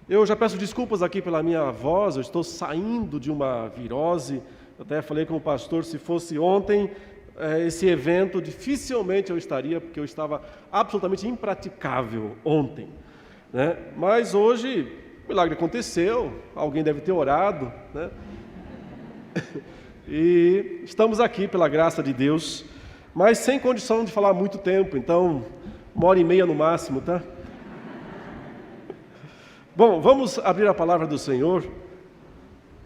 Eu já peço desculpas aqui pela minha voz, eu estou saindo de uma virose. Eu até falei com o pastor, se fosse ontem, esse evento, dificilmente eu estaria, porque eu estava absolutamente impraticável ontem, né? Mas hoje, o milagre aconteceu, alguém deve ter orado, né? E estamos aqui pela graça de Deus, mas sem condição de falar muito tempo, então, 1h30 no máximo, tá? Bom, vamos abrir a palavra do Senhor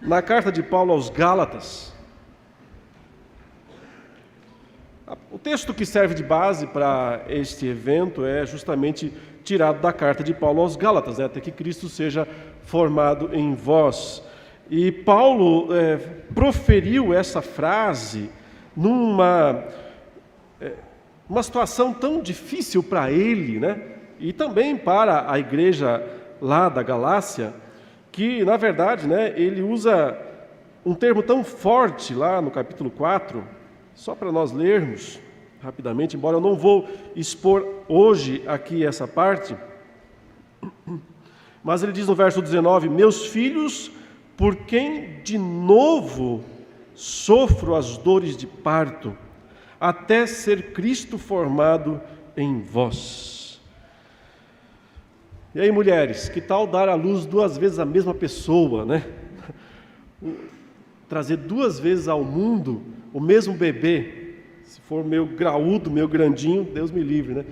na carta de Paulo aos Gálatas. O texto que serve de base para este evento é justamente tirado da carta de Paulo aos Gálatas, né? Até que Cristo seja formado em vós. E Paulo proferiu essa frase numa situação tão difícil para ele, né? E também para a igreja lá da Galácia, que na verdade, né, ele usa um termo tão forte lá no capítulo 4, só para nós lermos rapidamente, embora eu não vou expor hoje aqui essa parte, mas ele diz no verso 19: meus filhos, por quem de novo sofro as dores de parto, até ser Cristo formado em vós. E aí, mulheres, que tal dar à luz 2 vezes a mesma pessoa, né? Trazer 2 vezes ao mundo o mesmo bebê, se for meio graúdo, meio grandinho, Deus me livre, né?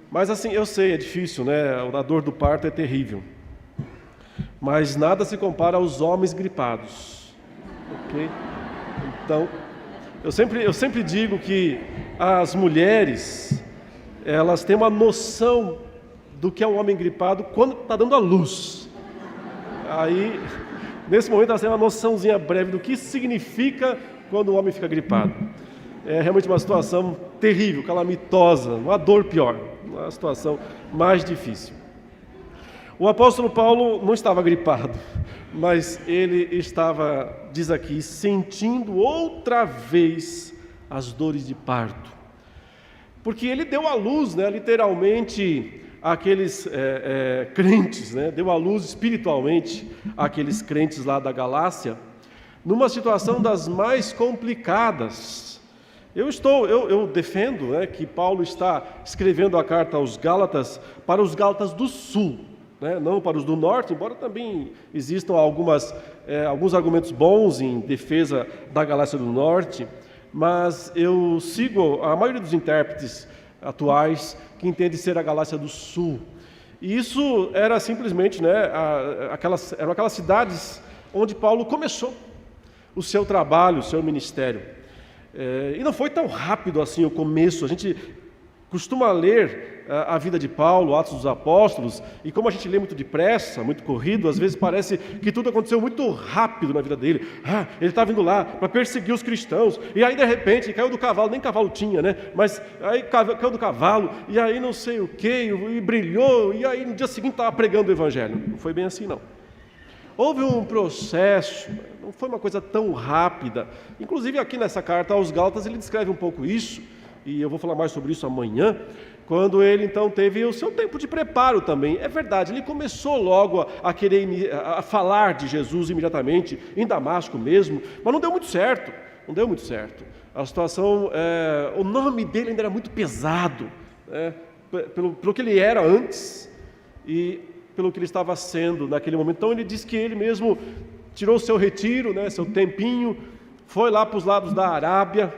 Mas assim, eu sei, é difícil, né? A dor do parto é terrível. Mas nada se compara aos homens gripados, ok? Então, eu sempre digo que as mulheres, elas têm uma noção do que é um homem gripado quando está dando à luz. Aí, nesse momento, elas têm uma noçãozinha breve do que significa quando o homem fica gripado. É realmente uma situação terrível, calamitosa, uma dor pior, uma situação mais difícil. O apóstolo Paulo não estava gripado, mas ele estava, diz aqui, sentindo outra vez as dores de parto. Porque ele deu à luz, né, literalmente, aqueles crentes, né, deu à luz espiritualmente aqueles crentes lá da Galácia, numa situação das mais complicadas. Eu defendo, né, que Paulo está escrevendo a carta aos Gálatas para os Gálatas do Sul, né, não para os do Norte, embora também existam alguns argumentos bons em defesa da Galácia do Norte, mas eu sigo a maioria dos intérpretes atuais que entende ser a Galácia do Sul. E isso era simplesmente, né, eram aquelas cidades onde Paulo começou o seu trabalho, o seu ministério. E não foi tão rápido assim o começo. A gente costuma ler a vida de Paulo, Atos dos Apóstolos, e como a gente lê muito depressa, muito corrido, às vezes parece que tudo aconteceu muito rápido na vida dele. Ele estava indo lá para perseguir os cristãos, e aí de repente caiu do cavalo, nem cavalo tinha, né? Mas aí caiu do cavalo, e aí não sei o que, e brilhou, e aí no dia seguinte estava pregando o evangelho. Não foi bem assim, não. Houve um processo, não foi uma coisa tão rápida. Inclusive aqui nessa carta aos Gálatas ele descreve um pouco isso, e eu vou falar mais sobre isso amanhã, quando ele então teve o seu tempo de preparo também. É verdade, ele começou logo a querer a falar de Jesus imediatamente, em Damasco mesmo, mas não deu muito certo, A situação, o nome dele ainda era muito pesado, né, pelo que ele era antes e pelo que ele estava sendo naquele momento. Então ele diz que ele mesmo tirou seu retiro, né, seu tempinho, foi lá para os lados da Arábia,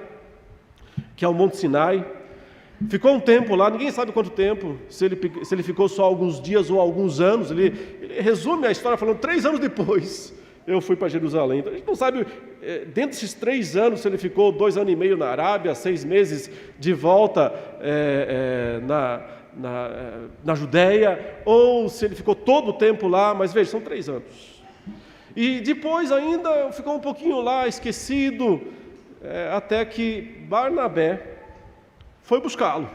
que é o Monte Sinai, ficou um tempo lá, ninguém sabe quanto tempo, se ele ficou só alguns dias ou alguns anos. Ele resume a história falando: 3 anos depois eu fui para Jerusalém. Então a gente não sabe, dentro desses 3 anos, se ele ficou 2 anos e meio na Arábia, 6 meses de volta na Judéia, ou se ele ficou todo o tempo lá, mas veja, são 3 anos. E depois ainda ficou um pouquinho lá, esquecido, até que Barnabé foi buscá-lo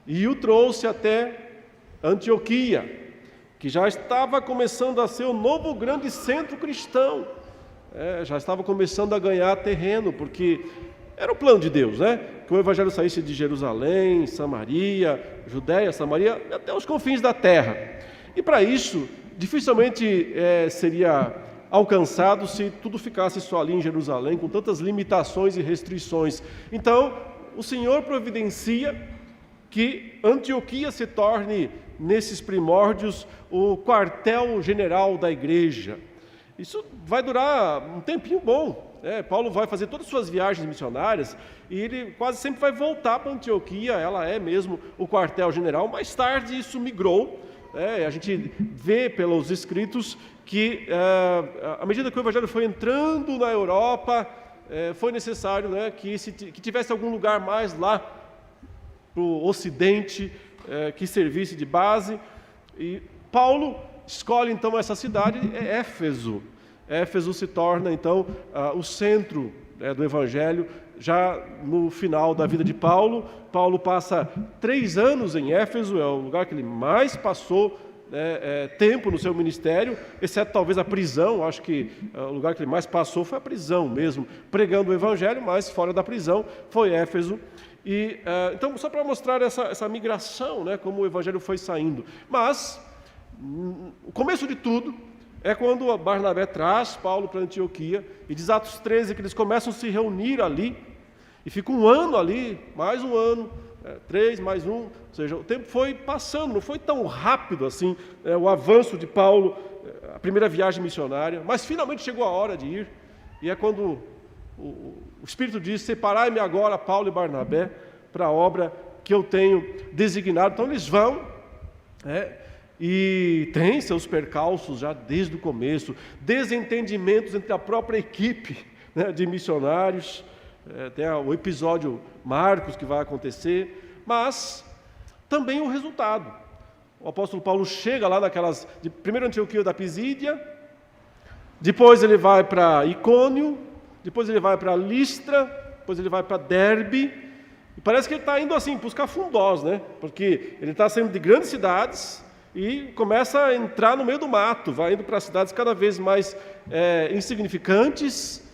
e o trouxe até Antioquia, que já estava começando a ser o novo grande centro cristão, já estava começando a ganhar terreno, porque era o plano de Deus, né? Que o evangelho saísse de Jerusalém, Samaria, Judéia, Samaria, até os confins da terra. E para isso, dificilmente seria alcançado se tudo ficasse só ali em Jerusalém, com tantas limitações e restrições. Então, o Senhor providencia que Antioquia se torne, nesses primórdios, o quartel-general da igreja. Isso vai durar um tempinho bom. Paulo vai fazer todas as suas viagens missionárias e ele quase sempre vai voltar para Antioquia, ela é mesmo o quartel-general. Mais tarde isso migrou. A gente vê pelos escritos que, à medida que o Evangelho foi entrando na Europa, foi necessário que tivesse algum lugar mais lá para o Ocidente, que servisse de base. E Paulo escolhe então essa cidade, Éfeso. Éfeso se torna então o centro do Evangelho. Já no final da vida de Paulo, Paulo passa 3 anos em Éfeso, é o lugar que ele mais passou tempo no seu ministério, exceto talvez a prisão. Acho que o lugar que ele mais passou foi a prisão mesmo, pregando o Evangelho, mas fora da prisão foi Éfeso. E então, só para mostrar essa migração, como o Evangelho foi saindo. Mas o começo de tudo é quando Barnabé traz Paulo para Antioquia, e diz Atos 13 que eles começam a se reunir ali, e fica um ano ali, mais um ano, 3 mais 1, ou seja, o tempo foi passando, não foi tão rápido assim, o avanço de Paulo, a primeira viagem missionária, mas finalmente chegou a hora de ir, e é quando o Espírito diz: separai-me agora, Paulo e Barnabé, para a obra que eu tenho designado. Então eles vão, e tem seus percalços já desde o começo, desentendimentos entre a própria equipe de missionários, tem o episódio Marcos que vai acontecer, mas também o resultado. O apóstolo Paulo chega lá primeiro Antioquia da Pisídia, depois ele vai para Icônio, depois ele vai para Listra, depois ele vai para Derbe, e parece que ele está indo assim para os cafundós, porque ele está saindo de grandes cidades e começa a entrar no meio do mato, vai indo para cidades cada vez mais insignificantes,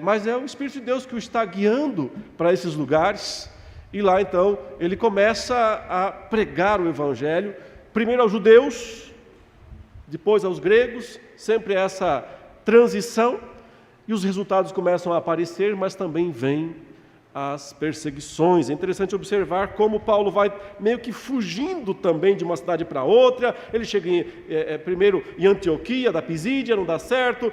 mas é o Espírito de Deus que o está guiando para esses lugares. E lá então ele começa a pregar o Evangelho, primeiro aos judeus, depois aos gregos, sempre essa transição, e os resultados começam a aparecer, mas também vêm as perseguições. É interessante observar como Paulo vai meio que fugindo também de uma cidade para outra. Ele chega primeiro em Antioquia da Pisídia, não dá certo,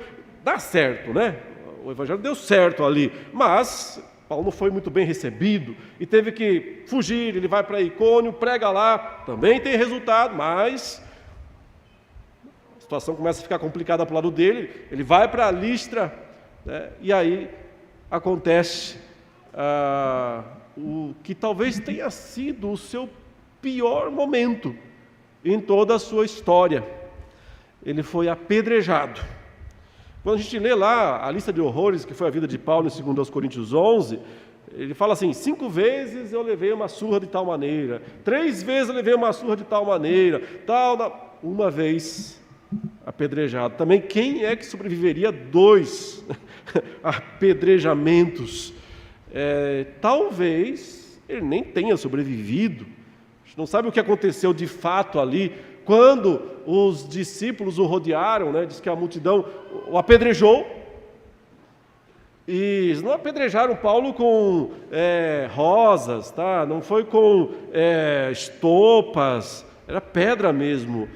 o Evangelho deu certo ali, mas Paulo não foi muito bem recebido e teve que fugir. Ele vai para Icônio, prega lá, também tem resultado, mas a situação começa a ficar complicada para o lado dele. Ele vai para Listra, e aí acontece o que talvez tenha sido o seu pior momento em toda a sua história. Ele foi apedrejado. Quando a gente lê lá a lista de horrores que foi a vida de Paulo em 2 Coríntios 11, ele fala assim: 5 vezes eu levei uma surra de tal maneira, 3 vezes eu levei uma surra de tal maneira, uma vez apedrejado. Também quem é que sobreviveria a 2 apedrejamentos? Talvez ele nem tenha sobrevivido. A gente não sabe o que aconteceu de fato ali, quando os discípulos o rodearam, diz que a multidão o apedrejou, e eles não apedrejaram Paulo com rosas, não foi com estopas, era pedra mesmo,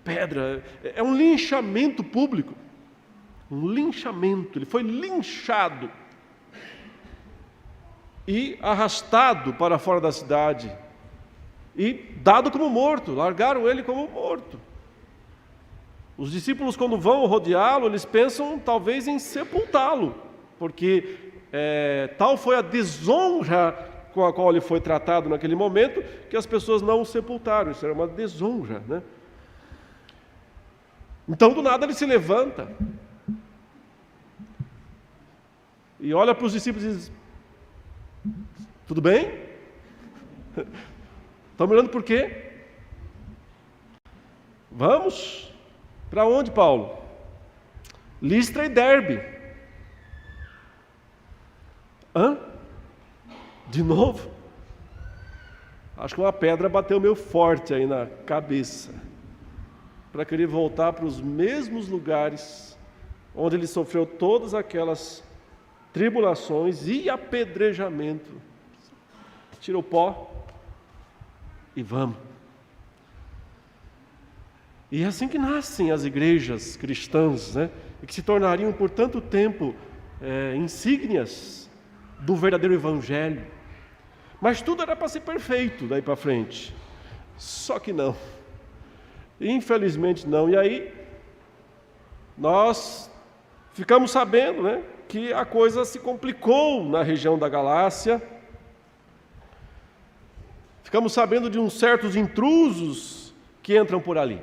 pedra, é um linchamento público, um linchamento, ele foi linchado e arrastado para fora da cidade, e dado como morto, largaram ele como morto. Os discípulos, quando vão rodeá-lo, eles pensam talvez em sepultá-lo, porque tal foi a desonra com a qual ele foi tratado naquele momento, que as pessoas não o sepultaram. Isso era uma desonra, Então, do nada, ele se levanta e olha para os discípulos e diz: tudo bem? Estão me olhando por quê? Vamos? Para onde, Paulo? Listra e Derbe. De novo? Acho que uma pedra bateu meio forte aí na cabeça. para querer voltar para os mesmos lugares onde ele sofreu todas aquelas tribulações e apedrejamento. Tira o pó e vamos. E é assim que nascem as igrejas cristãs, né? E que se tornariam por tanto tempo insígnias do verdadeiro evangelho. Mas tudo era para ser perfeito daí para frente. Só que não. Infelizmente não. E aí nós ficamos sabendo, né, que a coisa se complicou na região da Galácia. Ficamos sabendo de uns certos intrusos que entram por ali.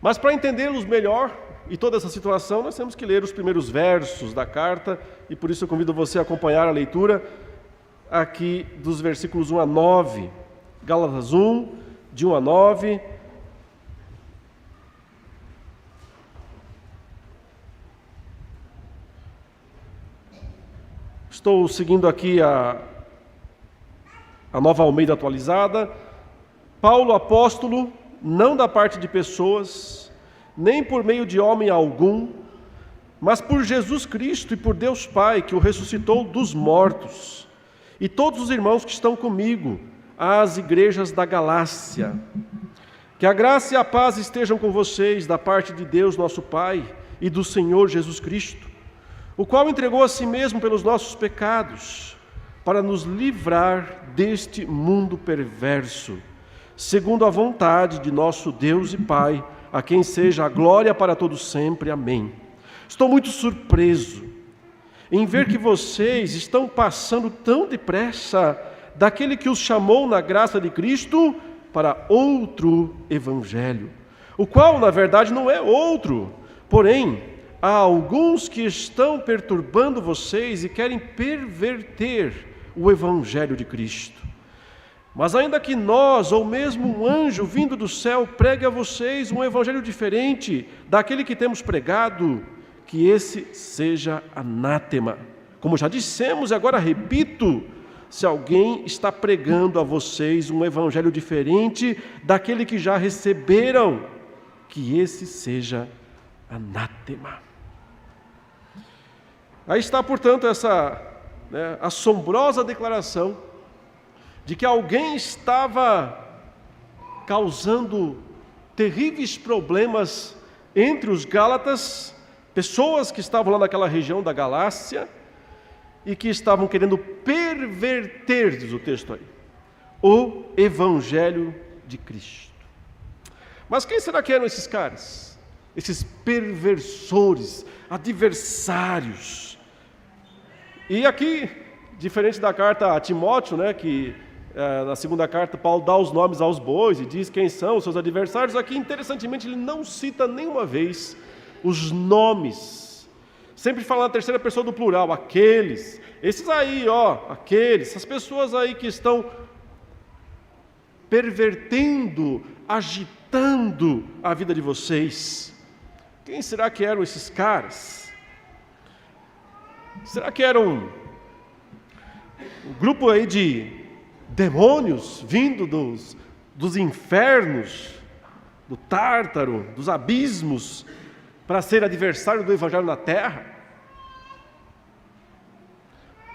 Mas para entendê-los melhor e toda essa situação, nós temos que ler os primeiros versos da carta, e por isso eu convido você a acompanhar a leitura aqui dos versículos 1 a 9. Gálatas 1, de 1 a 9. Estou seguindo aqui a Nova Almeida atualizada. Paulo, apóstolo, não da parte de pessoas, nem por meio de homem algum, mas por Jesus Cristo e por Deus Pai, que o ressuscitou dos mortos, e todos os irmãos que estão comigo, às igrejas da Galácia. Que a graça e a paz estejam com vocês da parte de Deus nosso Pai e do Senhor Jesus Cristo, o qual entregou a si mesmo pelos nossos pecados, para nos livrar deste mundo perverso, segundo a vontade de nosso Deus e Pai, a quem seja a glória para todos sempre. Amém. Estou muito surpreso em ver que vocês estão passando tão depressa daquele que os chamou na graça de Cristo para outro evangelho, o qual, na verdade, não é outro. Porém, há alguns que estão perturbando vocês e querem perverter o evangelho de Cristo. Mas ainda que nós, ou mesmo um anjo vindo do céu, pregue a vocês um evangelho diferente daquele que temos pregado, que esse seja anátema. Como já dissemos e agora repito, se alguém está pregando a vocês um evangelho diferente daquele que já receberam, que esse seja anátema. Aí está, portanto, essa assombrosa declaração de que alguém estava causando terríveis problemas entre os Gálatas, pessoas que estavam lá naquela região da Galácia e que estavam querendo perverter, diz o texto aí, o Evangelho de Cristo. Mas quem será que eram esses caras? Esses perversores, adversários. E aqui, diferente da carta a Timóteo, né, que na segunda carta Paulo dá os nomes aos bois e diz quem são os seus adversários, aqui interessantemente ele não cita nenhuma vez os nomes, sempre fala na terceira pessoa do plural, aqueles, esses aí, aqueles, essas pessoas aí que estão pervertendo, agitando a vida de vocês. Quem será que eram esses caras? Será que eram um grupo aí de demônios vindo dos infernos, do Tártaro, dos abismos, para ser adversário do Evangelho na terra?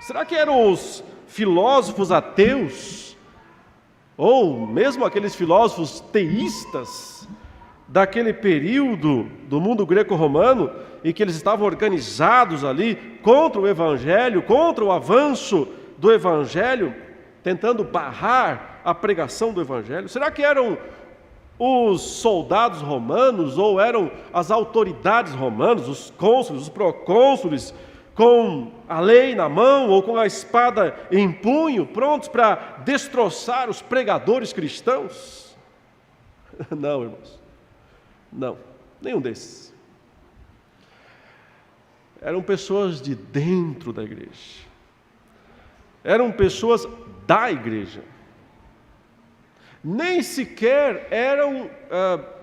Será que eram os filósofos ateus, ou mesmo aqueles filósofos teístas daquele período do mundo greco-romano, e que eles estavam organizados ali contra o Evangelho, contra o avanço do Evangelho, tentando barrar a pregação do Evangelho? Será que eram os soldados romanos, ou eram as autoridades romanas, os cônsules, os procônsules, com a lei na mão ou com a espada em punho, prontos para destroçar os pregadores cristãos? Não, irmãos, não, nenhum desses. Eram pessoas de dentro da igreja, eram pessoas da igreja, nem sequer eram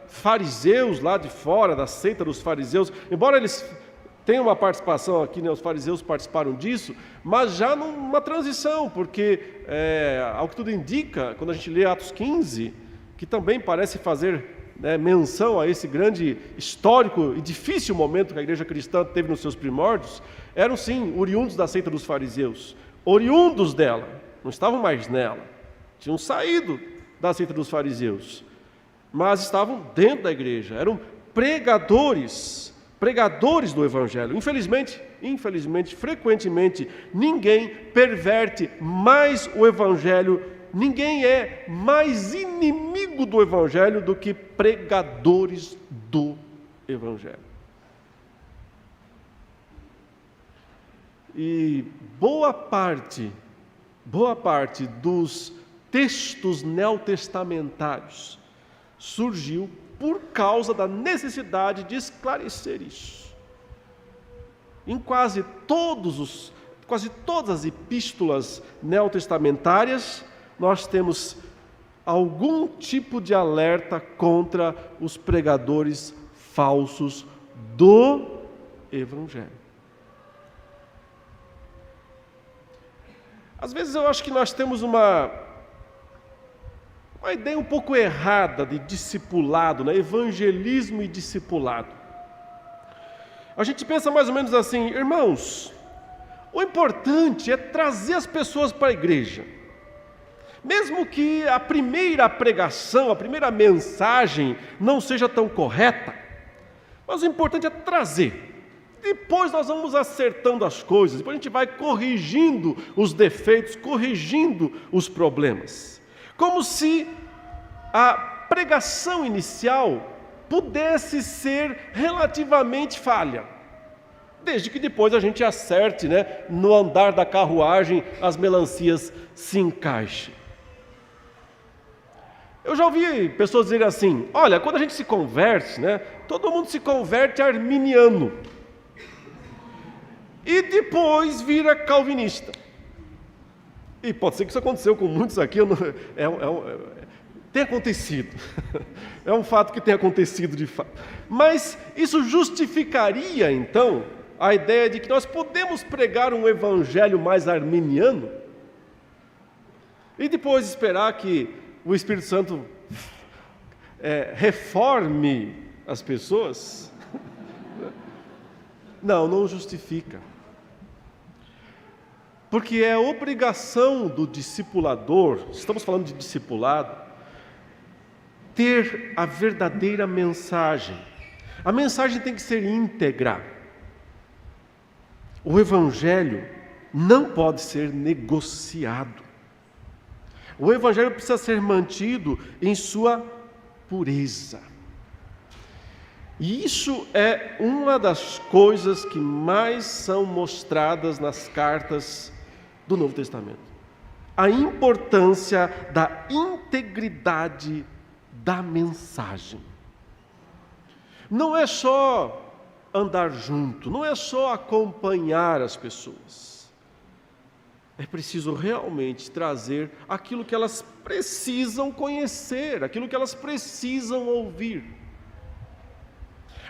fariseus lá de fora, da seita dos fariseus, embora eles tenham uma participação aqui, né, os fariseus participaram disso, mas já numa transição, porque ao que tudo indica, quando a gente lê Atos 15, que também parece fazer menção a esse grande histórico e difícil momento que a igreja cristã teve nos seus primórdios, eram sim oriundos da seita dos fariseus, oriundos dela, não estavam mais nela, tinham saído da seita dos fariseus, mas estavam dentro da igreja, eram pregadores do evangelho. Infelizmente, frequentemente, ninguém perverte mais o evangelho, ninguém é mais inimigo do evangelho do que pregadores do evangelho. E boa parte dos textos neotestamentários surgiu por causa da necessidade de esclarecer isso. Em quase todas as epístolas neotestamentárias, nós temos algum tipo de alerta contra os pregadores falsos do evangelho. Às vezes eu acho que nós temos uma ideia um pouco errada de discipulado, evangelismo e discipulado. A gente pensa mais ou menos assim: irmãos, o importante é trazer as pessoas para a igreja. Mesmo que a primeira pregação, a primeira mensagem não seja tão correta, mas o importante é trazer. Depois nós vamos acertando as coisas, depois a gente vai corrigindo os defeitos, corrigindo os problemas. Como se a pregação inicial pudesse ser relativamente falha, desde que depois a gente acerte, no andar da carruagem, as melancias se encaixem. Eu já ouvi pessoas dizerem assim: olha, quando a gente se converte, todo mundo se converte arminiano, e depois vira calvinista. E pode ser que isso aconteceu com muitos aqui, tem acontecido, é um fato que tem acontecido de fato. Mas isso justificaria, então, a ideia de que nós podemos pregar um evangelho mais arminiano e depois esperar que o Espírito Santo reforme as pessoas? Não justifica. Porque é obrigação do discipulador, estamos falando de discipulado, ter a verdadeira mensagem. A mensagem tem que ser íntegra. O evangelho não pode ser negociado. O evangelho precisa ser mantido em sua pureza. E isso é uma das coisas que mais são mostradas nas cartas do Novo Testamento. A importância da integridade da mensagem. Não é só andar junto, não é só acompanhar as pessoas. É preciso realmente trazer aquilo que elas precisam conhecer, aquilo que elas precisam ouvir.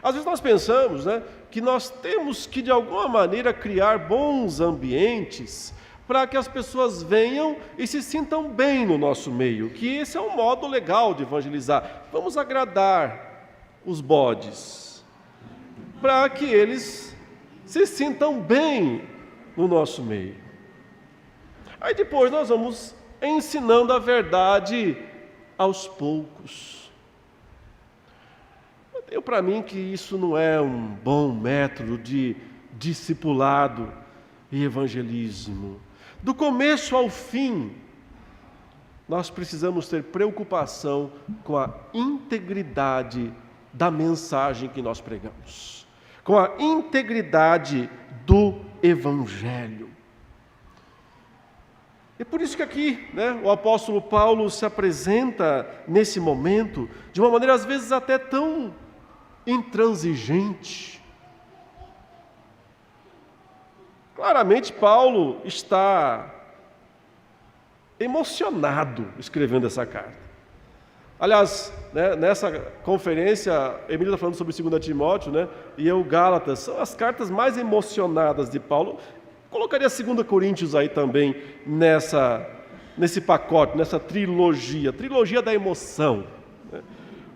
Às vezes nós pensamos, que nós temos que de alguma maneira criar bons ambientes para que as pessoas venham e se sintam bem no nosso meio, que esse é um modo legal de evangelizar. Vamos agradar os bodes, para que eles se sintam bem no nosso meio. Aí depois nós vamos ensinando a verdade aos poucos. Eu tenho para mim que isso não é um bom método de discipulado e evangelismo. Do começo ao fim, nós precisamos ter preocupação com a integridade da mensagem que nós pregamos, com a integridade do Evangelho. É por isso que aqui, o apóstolo Paulo se apresenta nesse momento de uma maneira às vezes até tão intransigente. Claramente Paulo está emocionado escrevendo essa carta. Aliás, nessa conferência, Emílio está falando sobre 2 Timóteo, e eu Gálatas, são as cartas mais emocionadas de Paulo. Colocaria 2 Coríntios aí também nesse pacote, nessa trilogia da emoção.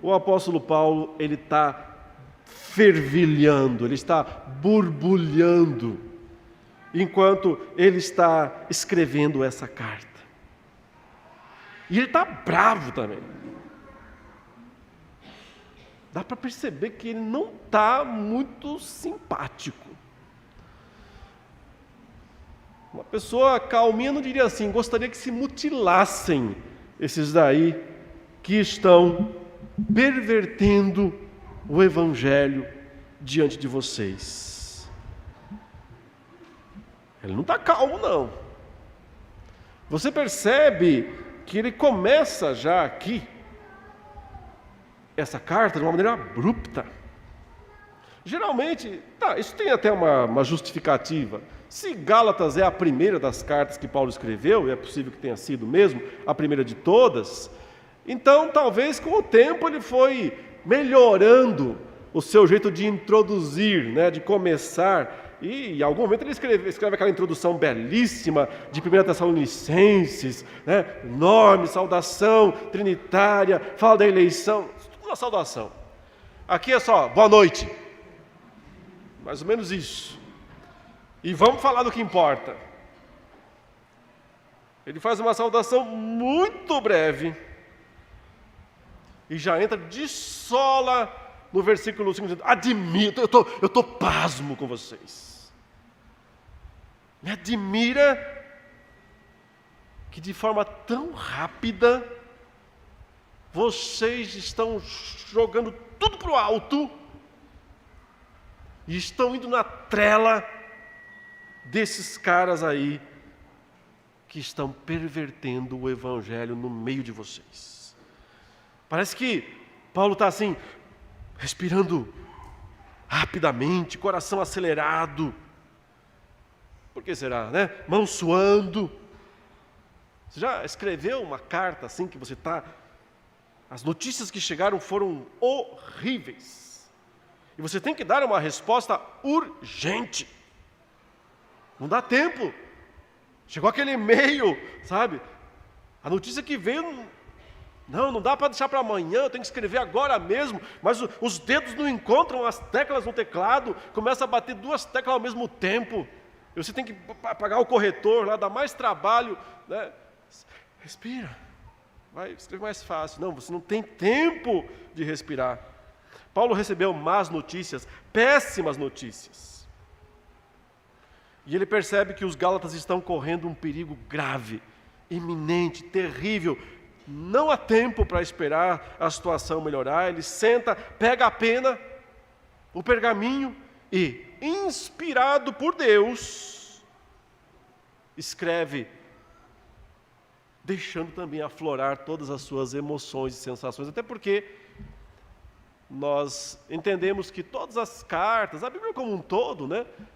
o apóstolo Paulo, ele está fervilhando, ele está borbulhando, enquanto ele está escrevendo essa carta. E ele está bravo também. Dá para perceber que ele não está muito simpático. Uma pessoa calminha não diria assim: gostaria que se mutilassem esses daí que estão pervertendo o Evangelho diante de vocês. Ele não está calmo, não. Você percebe que ele começa já aqui essa carta de uma maneira abrupta. Geralmente, isso tem até uma justificativa. Se Gálatas é a primeira das cartas que Paulo escreveu, e é possível que tenha sido mesmo a primeira de todas, então talvez com o tempo ele foi melhorando o seu jeito de introduzir, de começar, e em algum momento ele escreve aquela introdução belíssima de 1 Tessalonicenses, enorme, saudação trinitária, fala da eleição, tudo uma saudação. Aqui é só, boa noite, mais ou menos isso. E vamos falar do que importa. Ele faz uma saudação muito breve e já entra de sola no versículo 5, dizendo: admito, eu estou pasmo com vocês. Me admira que de forma tão rápida vocês estão jogando tudo para o alto e estão indo na trela desses caras aí que estão pervertendo o Evangelho no meio de vocês. Parece que Paulo está assim, respirando rapidamente, coração acelerado. Por que será, Mão suando. Você já escreveu uma carta assim que você está... As notícias que chegaram foram horríveis. E você tem que dar uma resposta urgente. Não dá tempo. Chegou aquele e-mail, sabe? A notícia que veio, não dá para deixar para amanhã, eu tenho que escrever agora mesmo. Mas os dedos não encontram as teclas no teclado, começa a bater 2 teclas ao mesmo tempo. E você tem que pagar o corretor lá, dá mais trabalho. Respira, vai escrever mais fácil. Não, você não tem tempo de respirar. Paulo recebeu más notícias, péssimas notícias. E ele percebe que os Gálatas estão correndo um perigo grave, iminente, terrível. Não há tempo para esperar a situação melhorar. Ele senta, pega a pena, o pergaminho e, inspirado por Deus, escreve, deixando também aflorar todas as suas emoções e sensações. Até porque nós entendemos que todas as cartas, a Bíblia como um todo,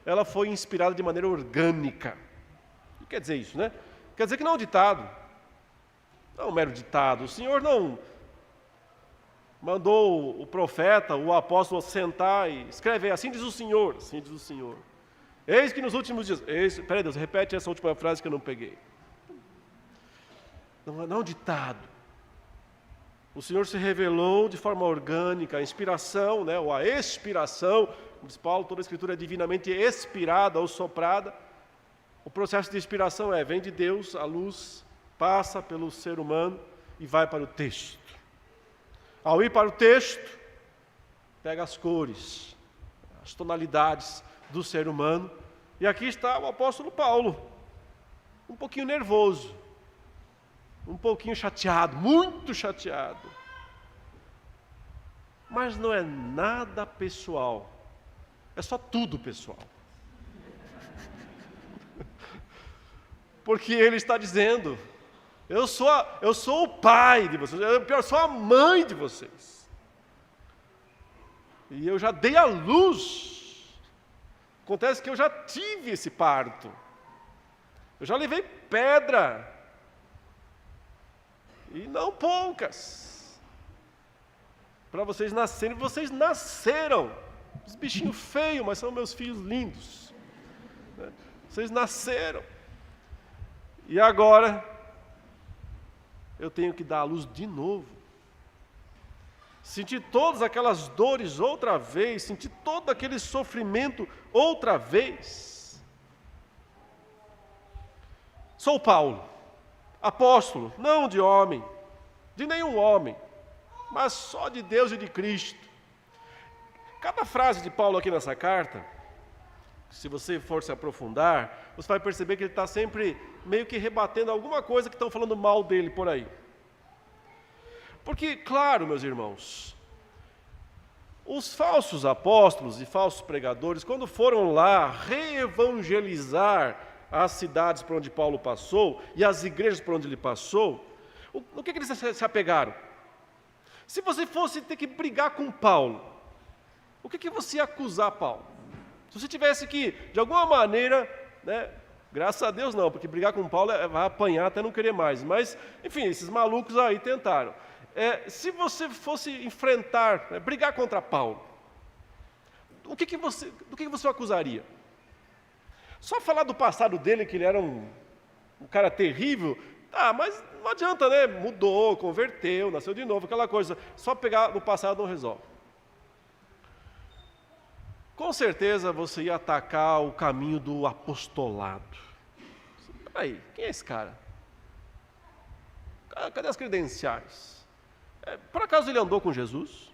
ela foi inspirada de maneira orgânica. O que quer dizer isso, Quer dizer que não é um ditado, não é um mero ditado. O Senhor não mandou o profeta, o apóstolo sentar e escrever, assim diz o Senhor, assim diz o Senhor. Eis que nos últimos dias, peraí Deus, repete essa última frase que eu não peguei. Não é um ditado. O Senhor se revelou de forma orgânica, a inspiração, ou a expiração, como diz Paulo, toda a Escritura é divinamente expirada ou soprada. O processo de inspiração vem de Deus, a luz passa pelo ser humano e vai para o texto. Ao ir para o texto, pega as cores, as tonalidades do ser humano, e aqui está o apóstolo Paulo, um pouquinho nervoso, um pouquinho chateado, muito chateado. Mas não é nada pessoal, é só tudo pessoal. Porque ele está dizendo, eu sou o pai de vocês, eu sou a mãe de vocês. E eu já dei à luz. Acontece que eu já tive esse parto. Eu já levei pedra. E não poucas. Para vocês nascerem, vocês nasceram. Os bichinhos feios, mas são meus filhos lindos. Vocês nasceram. E agora, eu tenho que dar à luz de novo. sentir todas aquelas dores outra vez, sentir todo aquele sofrimento outra vez. Sou Paulo, apóstolo, não de homem, de nenhum homem, mas só de Deus e de Cristo. Cada frase de Paulo aqui nessa carta, se você for se aprofundar, você vai perceber que ele está sempre meio que rebatendo alguma coisa que estão falando mal dele por aí. Porque, claro, meus irmãos, os falsos apóstolos e falsos pregadores, quando foram lá reevangelizar as cidades por onde Paulo passou e as igrejas por onde ele passou, no que eles se apegaram? Se você fosse ter que brigar com Paulo, o que você ia acusar Paulo? Se você tivesse que, de alguma maneira, né, graças a Deus não, porque brigar com Paulo vai apanhar até não querer mais, mas, enfim, esses malucos aí tentaram. Se você fosse enfrentar, brigar contra Paulo, do que você o acusaria? Só falar do passado dele, que ele era um cara terrível, mas não adianta, né? Mudou, converteu, nasceu de novo, aquela coisa. Só pegar no passado não resolve. Com certeza você ia atacar o caminho do apostolado. Peraí, quem é esse cara? Cadê as credenciais? Por acaso ele andou com Jesus?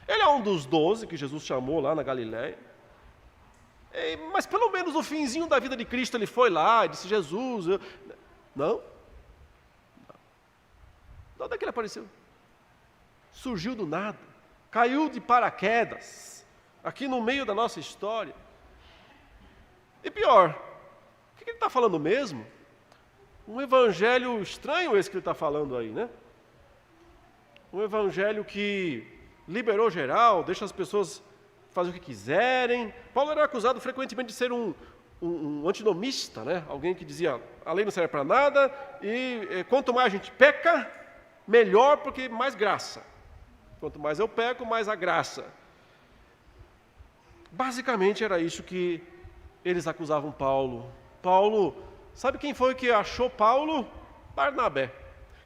Ele é um dos 12 que Jesus chamou lá na Galiléia. Mas pelo menos no finzinho da vida de Cristo ele foi lá e disse: Jesus, Não. De onde é que ele apareceu? Surgiu do nada, caiu de paraquedas, aqui no meio da nossa história. E pior, o que ele está falando mesmo? Um evangelho estranho esse que ele está falando aí, né? Um evangelho que liberou geral, deixa as pessoas fazer o que quiserem. Paulo era acusado frequentemente de ser um antinomista, né? Alguém que dizia: a lei não serve para nada e quanto mais a gente peca, melhor, porque mais graça. Quanto mais eu peco, mais a graça. Basicamente era isso que eles acusavam Paulo. Paulo, sabe quem foi que achou Paulo? Barnabé,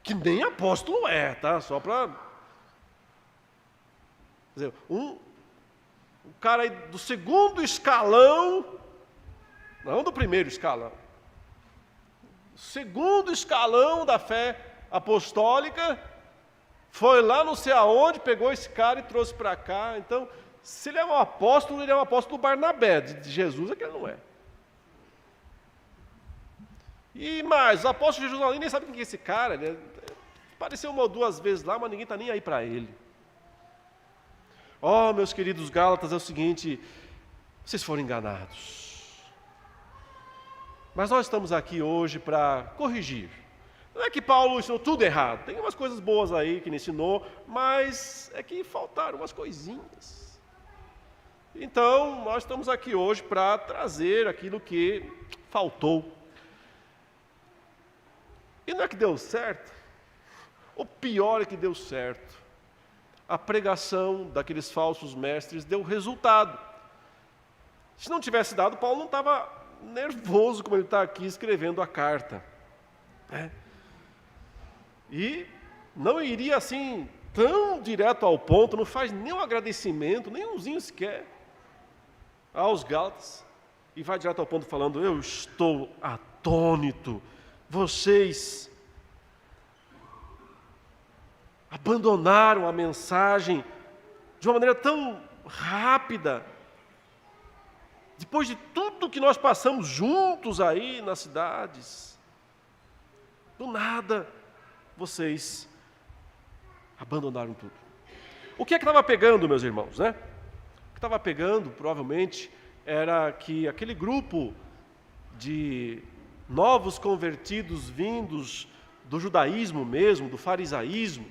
que nem apóstolo tá? Só para dizer, um cara aí do segundo escalão, não do primeiro escalão, segundo escalão da fé apostólica, foi lá não sei aonde, pegou esse cara e trouxe para cá. Então, se ele é um apóstolo, ele é um apóstolo Barnabé, de Jesus é que ele não é. E mais, os apóstolos de Jerusalém nem sabem quem é esse cara, né? Apareceu uma ou duas vezes lá, mas ninguém está nem aí para ele. Meus queridos Gálatas, é o seguinte, vocês foram enganados. Mas nós estamos aqui hoje para corrigir. Não é que Paulo ensinou tudo errado, tem umas coisas boas aí que ele ensinou, mas é que faltaram umas coisinhas. Então, nós estamos aqui hoje para trazer aquilo que faltou. E não é que deu certo? O pior é que deu certo. A pregação daqueles falsos mestres deu resultado. Se não tivesse dado, Paulo não estava nervoso como ele está aqui escrevendo a carta. E não iria assim tão direto ao ponto, não faz nenhum agradecimento, nenhumzinho sequer aos Gálatas, e vai direto ao ponto falando: eu estou atônito, vocês abandonaram a mensagem de uma maneira tão rápida, depois de tudo que nós passamos juntos aí nas cidades. Do nada, vocês abandonaram tudo. O que é que estava pegando, meus irmãos, né? O que estava pegando, provavelmente, era que aquele grupo de novos convertidos vindos do judaísmo mesmo, do farisaísmo,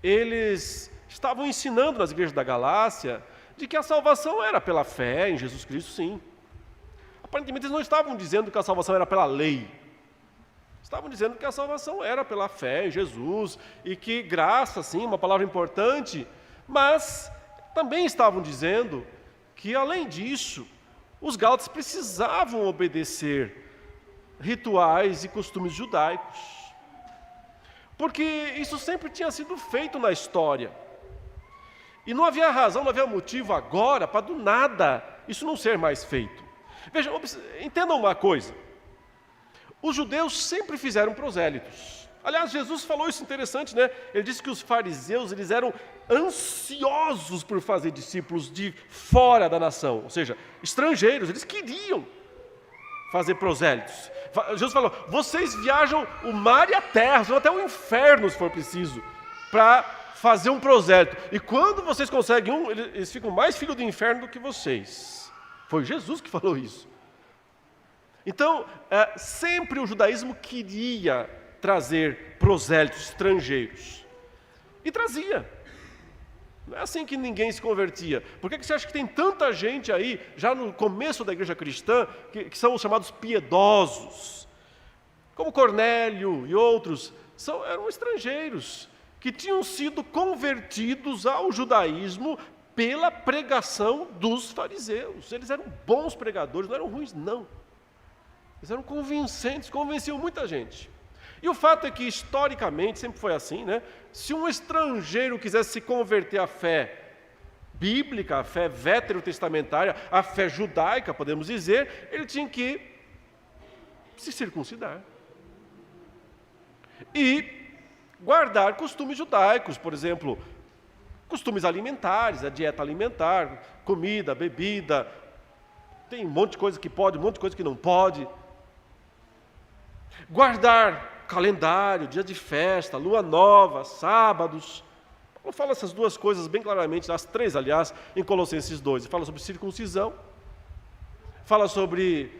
eles estavam ensinando nas igrejas da Galácia de que a salvação era pela fé em Jesus Cristo, sim. Aparentemente eles não estavam dizendo que a salvação era pela lei. Estavam dizendo que a salvação era pela fé em Jesus e que graça, sim, uma palavra importante, mas também estavam dizendo que, além disso, os gálatas precisavam obedecer rituais e costumes judaicos, porque isso sempre tinha sido feito na história. E não havia razão, não havia motivo agora para do nada isso não ser mais feito. Vejam, entendam uma coisa. Os judeus sempre fizeram prosélitos. Aliás, Jesus falou isso interessante, né? Ele disse que os fariseus, eles eram ansiosos por fazer discípulos de fora da nação, ou seja, estrangeiros, eles queriam fazer prosélitos. Jesus falou, vocês viajam o mar e a terra, vão até o inferno se for preciso, para fazer um prosélito. E quando vocês conseguem um, eles ficam mais filhos do inferno do que vocês. Foi Jesus que falou isso. Então, sempre o judaísmo queria trazer prosélitos estrangeiros. E trazia. Não é assim que ninguém se convertia. Por que você acha que tem tanta gente aí, já no começo da igreja cristã, que são os chamados piedosos? Como Cornélio e outros, eram estrangeiros, que tinham sido convertidos ao judaísmo pela pregação dos fariseus. Eles eram bons pregadores, não eram ruins, não. Eles eram convincentes, convenciam muita gente. E o fato é que, historicamente, sempre foi assim, né? Se um estrangeiro quisesse se converter à fé bíblica, à fé veterotestamentária, à fé judaica, podemos dizer, ele tinha que se circuncidar. E guardar costumes judaicos, por exemplo, costumes alimentares, a dieta alimentar, comida, bebida, tem um monte de coisa que pode, um monte de coisa que não pode. Guardar calendário, dia de festa, lua nova, sábados. Paulo fala essas duas coisas bem claramente, as três, aliás, em Colossenses 2. Ele fala sobre circuncisão, fala sobre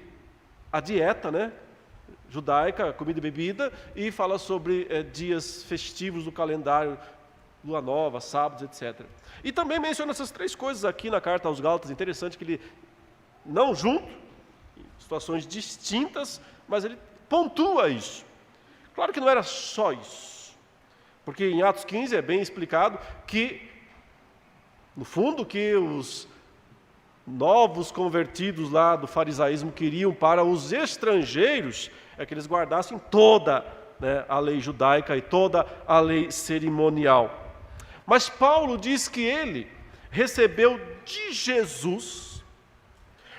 a dieta, né, judaica, comida e bebida, e fala sobre dias festivos do calendário, lua nova, sábados, etc. E também menciona essas três coisas aqui na carta aos Gálatas. Interessante que ele, não junto, em situações distintas, mas ele pontua isso. Claro que não era só isso, porque em Atos 15 é bem explicado que, no fundo, que os novos convertidos lá do farisaísmo queriam para os estrangeiros é que eles guardassem toda, né, a lei judaica e toda a lei cerimonial. Mas Paulo diz que ele recebeu de Jesus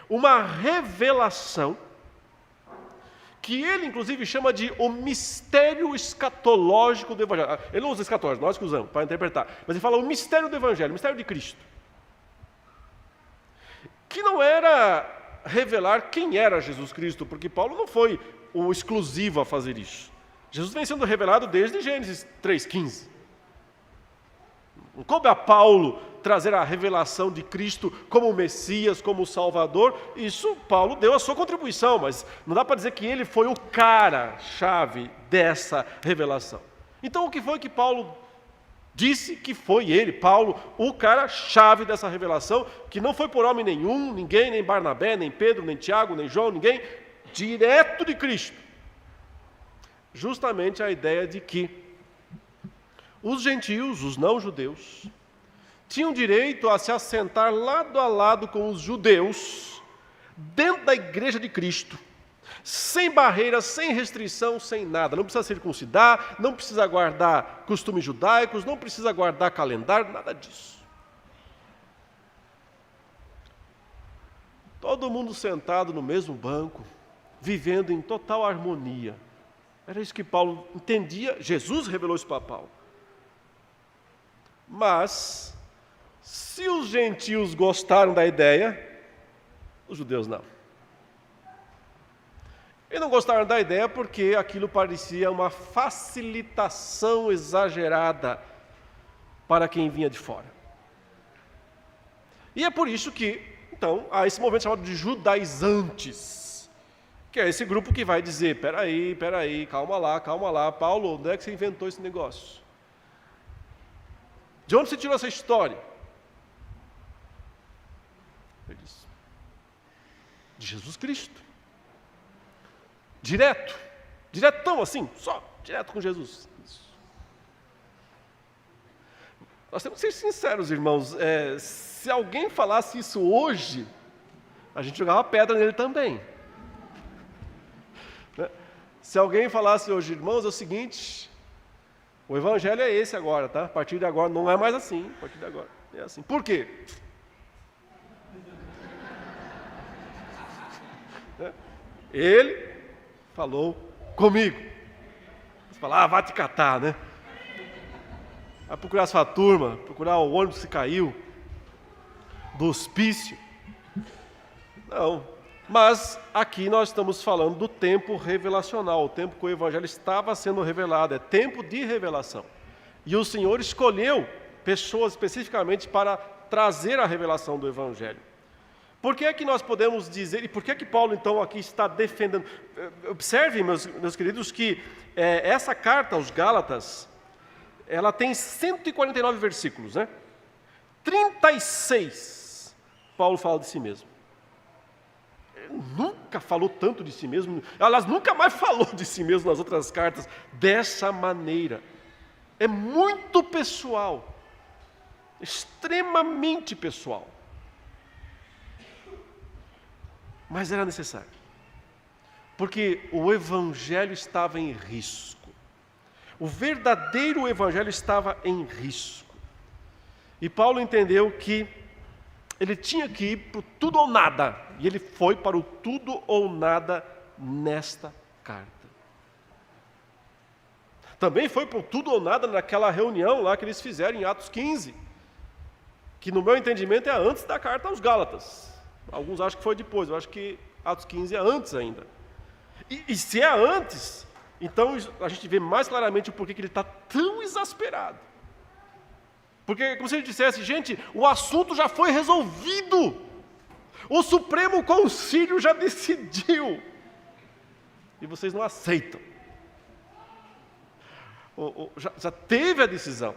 uma revelação que ele, inclusive, chama de o mistério escatológico do Evangelho. Ele não usa escatológico, nós que usamos para interpretar. Mas ele fala o mistério do Evangelho, o mistério de Cristo. Que não era revelar quem era Jesus Cristo, porque Paulo não foi o exclusivo a fazer isso. Jesus vem sendo revelado desde Gênesis 3,15. Não coube a Paulo trazer a revelação de Cristo como o Messias, como o Salvador. Isso Paulo deu a sua contribuição, mas não dá para dizer que ele foi o cara-chave dessa revelação. Então o que foi que Paulo disse que foi ele, Paulo, o cara-chave dessa revelação, que não foi por homem nenhum, ninguém, nem Barnabé, nem Pedro, nem Tiago, nem João, ninguém, direto de Cristo. Justamente a ideia de que os gentios, os não-judeus, tinham direito a se assentar lado a lado com os judeus, dentro da igreja de Cristo, sem barreiras, sem restrição, sem nada. Não precisa circuncidar, não precisa guardar costumes judaicos, não precisa guardar calendário, nada disso. Todo mundo sentado no mesmo banco, vivendo em total harmonia. Era isso que Paulo entendia, Jesus revelou isso para Paulo. Mas, se os gentios gostaram da ideia, os judeus não. E não gostaram da ideia porque aquilo parecia uma facilitação exagerada para quem vinha de fora. E é por isso que, então, há esse movimento chamado de judaizantes, que é esse grupo que vai dizer, peraí, calma lá, Paulo, onde é que você inventou esse negócio? De onde você tirou essa história? Ele diz, de Jesus Cristo. Diretão assim, só, direto com Jesus. Isso. Nós temos que ser sinceros, irmãos, se alguém falasse isso hoje, a gente jogava pedra nele também. Se alguém falasse hoje, irmãos, é o seguinte, o evangelho é esse agora, tá? A partir de agora, não é mais assim, a partir de agora. É assim. Por quê? Ele falou comigo. Você fala, vai te catar, né? Vai procurar sua turma, procurar o ônibus que caiu, do hospício. Não. Mas aqui nós estamos falando do tempo revelacional, o tempo que o Evangelho estava sendo revelado, é tempo de revelação. E o Senhor escolheu pessoas especificamente para trazer a revelação do Evangelho. Por que é que nós podemos dizer, e por que é que Paulo então aqui está defendendo? Observem, meus queridos, que essa carta aos Gálatas, ela tem 149 versículos, né? 36, Paulo fala de si mesmo. Ele nunca falou tanto de si mesmo, aliás, nunca mais falou de si mesmo nas outras cartas, dessa maneira. É muito pessoal, extremamente pessoal. Mas era necessário, porque o Evangelho estava em risco. O verdadeiro Evangelho estava em risco. E Paulo entendeu que ele tinha que ir para o tudo ou nada. E ele foi para o tudo ou nada nesta carta. Também foi para o tudo ou nada naquela reunião lá que eles fizeram em Atos 15. Que no meu entendimento é antes da carta aos Gálatas. Alguns acham que foi depois, eu acho que Atos 15 é antes ainda. E se é antes, então a gente vê mais claramente o porquê que ele está tão exasperado. Porque é como se ele dissesse, gente, o assunto já foi resolvido. O Supremo Concílio já decidiu. E vocês não aceitam. Já teve a decisão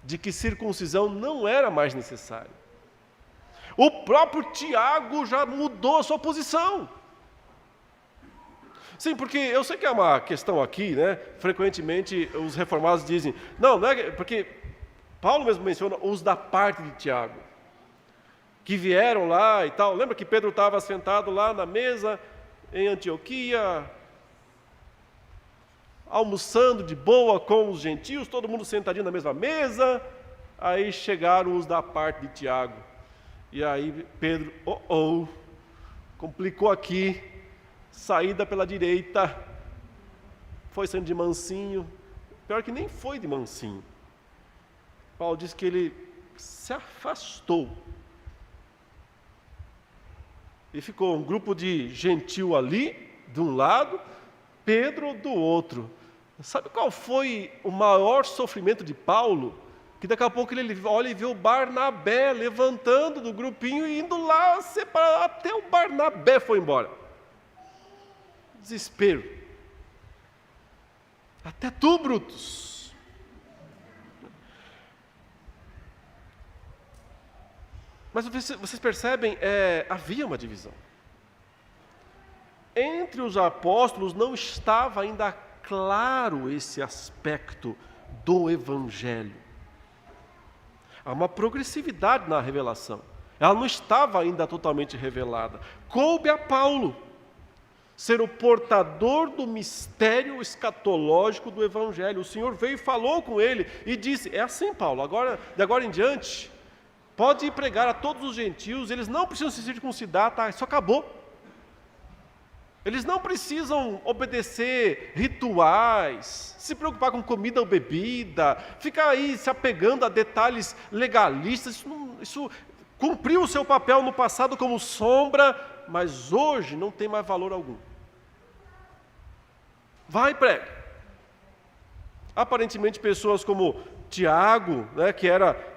de que circuncisão não era mais necessária. O próprio Tiago já mudou a sua posição. Sim, porque eu sei que é uma questão aqui, né? Frequentemente os reformados dizem, não é porque Paulo mesmo menciona os da parte de Tiago, que vieram lá e tal. Lembra que Pedro estava sentado lá na mesa em Antioquia, almoçando de boa com os gentios, todo mundo sentadinho na mesma mesa, aí chegaram os da parte de Tiago. E aí Pedro, complicou aqui, saída pela direita, foi sendo de mansinho, pior que nem foi de mansinho. Paulo diz que ele se afastou. E ficou um grupo de gentil ali, de um lado, Pedro do outro. Sabe qual foi o maior sofrimento de Paulo? Que daqui a pouco ele olha e vê o Barnabé levantando do grupinho e indo lá separar, até o Barnabé foi embora. Desespero. Até tu, Brutus. Mas vocês percebem, havia uma divisão. Entre os apóstolos não estava ainda claro esse aspecto do Evangelho. Há uma progressividade na revelação. Ela não estava ainda totalmente revelada. Coube a Paulo ser o portador do mistério escatológico do Evangelho. O Senhor veio e falou com ele e disse, é assim, Paulo, de agora em diante, pode ir pregar a todos os gentios, eles não precisam se circuncidar, tá? Isso acabou. Eles não precisam obedecer rituais, se preocupar com comida ou bebida, ficar aí se apegando a detalhes legalistas. Isso cumpriu o seu papel no passado como sombra, mas hoje não tem mais valor algum. Vai e prega. Aparentemente pessoas como Tiago, né, que era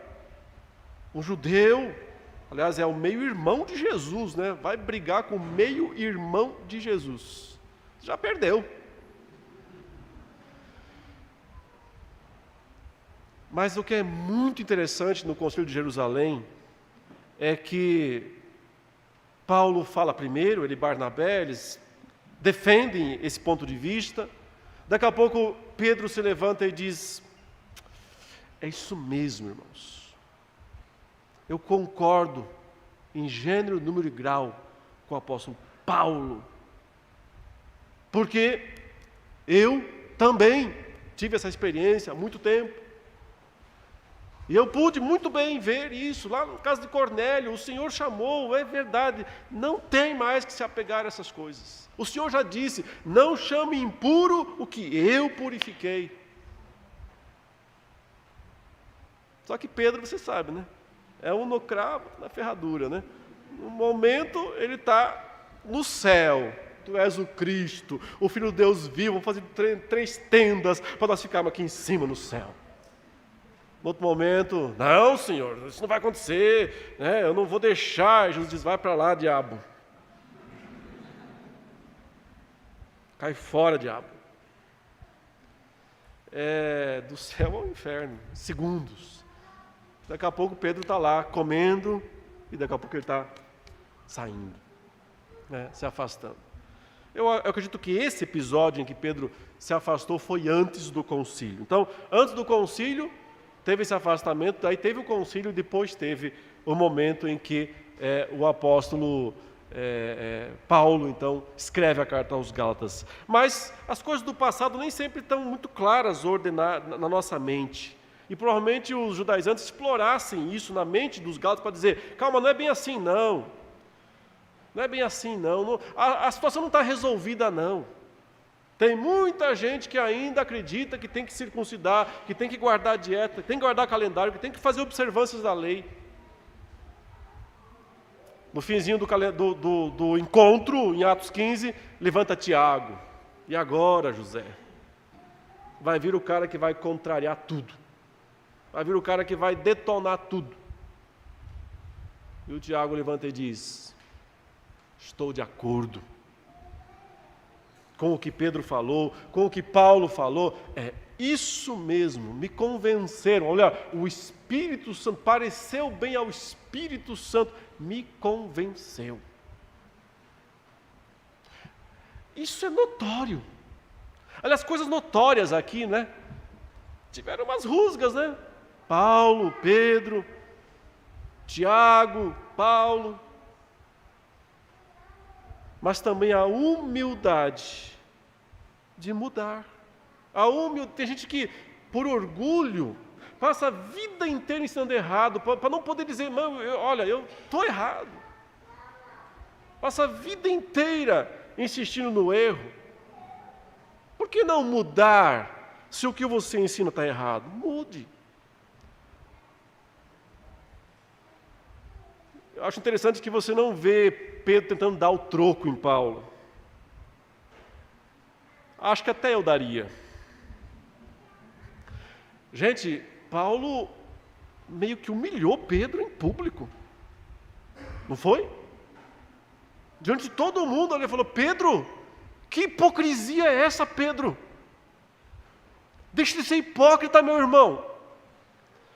um judeu, aliás, é o meio-irmão de Jesus, né? Vai brigar com o meio-irmão de Jesus. Já perdeu. Mas o que é muito interessante no Concílio de Jerusalém é que Paulo fala primeiro, ele e Barnabé, eles defendem esse ponto de vista. Daqui a pouco Pedro se levanta e diz, é isso mesmo, irmãos. Eu concordo em gênero, número e grau com o apóstolo Paulo. Porque eu também tive essa experiência há muito tempo. E eu pude muito bem ver isso, lá no caso de Cornélio, o Senhor chamou, é verdade, não tem mais que se apegar a essas coisas. O Senhor já disse, não chame impuro o que eu purifiquei. Só que Pedro, você sabe, né? É um no cravo, na ferradura, né? No momento, ele está no céu. Tu és o Cristo, o Filho de Deus vivo, vamos fazer 3 tendas para nós ficarmos aqui em cima no céu. No outro momento, não, Senhor, isso não vai acontecer, né? Eu não vou deixar. Jesus diz, vai para lá, diabo. Cai fora, diabo. Do céu ao inferno, segundos. Daqui a pouco Pedro está lá comendo e daqui a pouco ele está saindo, né? Se afastando. Eu acredito que esse episódio em que Pedro se afastou foi antes do concílio. Então, antes do concílio, teve esse afastamento, daí teve o concílio, depois teve o momento em que o apóstolo Paulo, então, escreve a carta aos Gálatas. Mas as coisas do passado nem sempre estão muito claras na nossa mente. E provavelmente os judaizantes explorassem isso na mente dos Gálatas para dizer, calma, não é bem assim não. Não é bem assim não. A situação não está resolvida não. Tem muita gente que ainda acredita que tem que circuncidar, que tem que guardar a dieta, que tem que guardar calendário, que tem que fazer observâncias da lei. No finzinho do encontro, em Atos 15, levanta Tiago. E agora, José? Vai vir o cara que vai contrariar tudo. Vai vir o cara que vai detonar tudo. E o Tiago levanta e diz, estou de acordo com o que Pedro falou, com o que Paulo falou, é isso mesmo, me convenceram. Olha, o Espírito Santo, pareceu bem ao Espírito Santo, me convenceu. Isso é notório. Aliás, coisas notórias aqui, né? Tiveram umas rusgas, né? Paulo, Pedro, Tiago, Paulo. Mas também a humildade de mudar. Tem gente que, por orgulho, passa a vida inteira ensinando errado, para não poder dizer, olha, eu estou errado. Passa a vida inteira insistindo no erro. Por que não mudar se o que você ensina está errado? Mude. Eu acho interessante que você não vê Pedro tentando dar o troco em Paulo. Acho que até eu daria. Gente, Paulo meio que humilhou Pedro em público. Não foi? Diante de todo mundo, ele falou, Pedro, que hipocrisia é essa, Pedro? Deixa de ser hipócrita, meu irmão.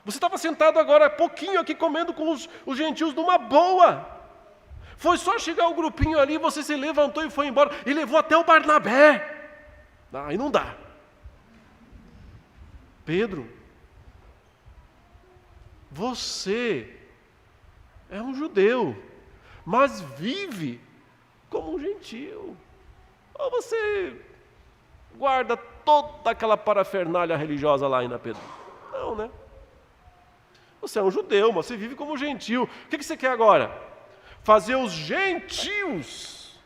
Você estava sentado agora há pouquinho aqui comendo com os gentios numa boa. Foi só chegar o grupinho ali, você se levantou e foi embora. E levou até o Barnabé. Aí não dá. Pedro, você é um judeu, mas vive como um gentio. Ou você guarda toda aquela parafernália religiosa lá ainda, Pedro? Não, né? Você é um judeu, mas você vive como um gentio. O que você quer agora? Fazer os gentios